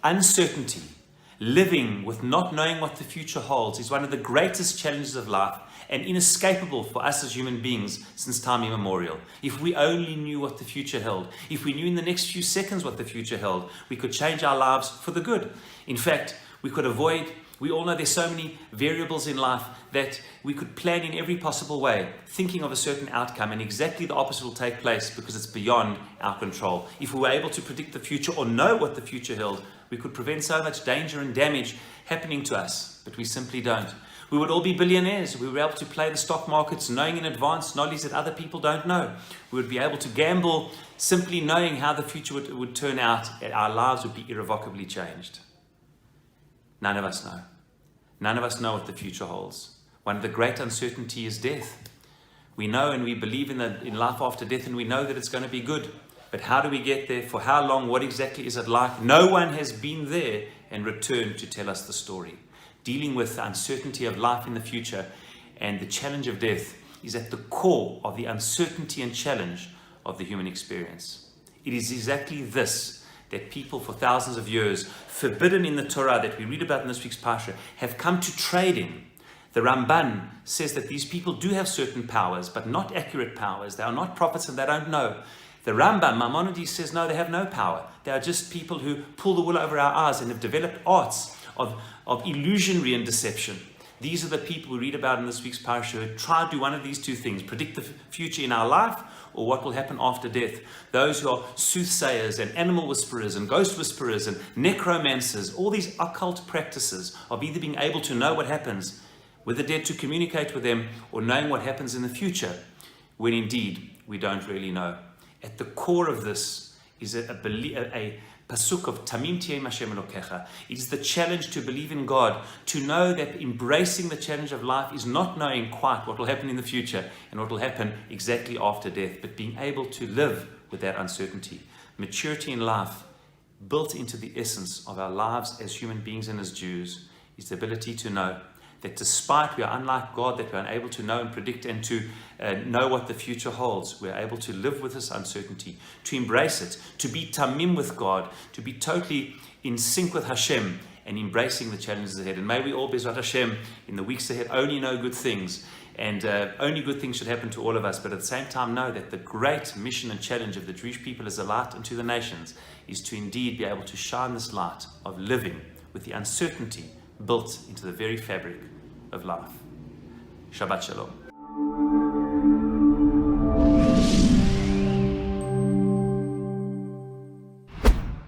Uncertainty, living with not knowing what the future holds, is one of the greatest challenges of life and inescapable for us as human beings since time immemorial. If we only knew what the future held, if we knew in the next few seconds what the future held, we could change our lives for the good. In fact, we could avoid, we all know there's so many variables in life that we could plan in every possible way, thinking of a certain outcome, and exactly the opposite will take place because it's beyond our control. If we were able to predict the future or know what the future held, we could prevent so much danger and damage happening to us, but we simply don't. We would all be billionaires. We were able to play the stock markets knowing in advance knowledge that other people don't know. We would be able to gamble simply knowing how the future would turn out, and our lives would be irrevocably changed. None of us know. None of us know what the future holds. One of the great uncertainty is death. We know and we believe in life after death, and we know that it's going to be good. But how do we get there? For how long? What exactly is it like? No one has been there and returned to tell us the story. Dealing with the uncertainty of life in the future and the challenge of death is at the core of the uncertainty and challenge of the human experience. It is exactly this that people for thousands of years, forbidden in the Torah that we read about in this week's parasha, have come to trade in. The Ramban says that these people do have certain powers, but not accurate powers. They are not prophets and they don't know. The Rambam, Maimonides, says no, they have no power. They are just people who pull the wool over our eyes and have developed arts of illusionary and deception. These are the people we read about in this week's parasha who try to do one of these two things: predict the future in our life or what will happen after death. Those who are soothsayers and animal whisperers and ghost whisperers and necromancers, all these occult practices of either being able to know what happens with the dead, to communicate with them, or knowing what happens in the future, when indeed we don't really know. At the core of this is a pasuk of Tamim Tiyem Hashem Elokecha. It is the challenge to believe in God, to know that embracing the challenge of life is not knowing quite what will happen in the future and what will happen exactly after death, but being able to live with that uncertainty. Maturity in life, built into the essence of our lives as human beings and as Jews, is the ability to know that despite we are unlike God, that we are unable to know and predict and to know what the future holds, we are able to live with this uncertainty, to embrace it, to be tamim with God, to be totally in sync with Hashem and embracing the challenges ahead. And may we all, Bezrat Hashem, in the weeks ahead, only know good things, and only good things should happen to all of us, but at the same time know that the great mission and challenge of the Jewish people as a light unto the nations is to indeed be able to shine this light of living with the uncertainty built into the very fabric of life. Shabbat Shalom.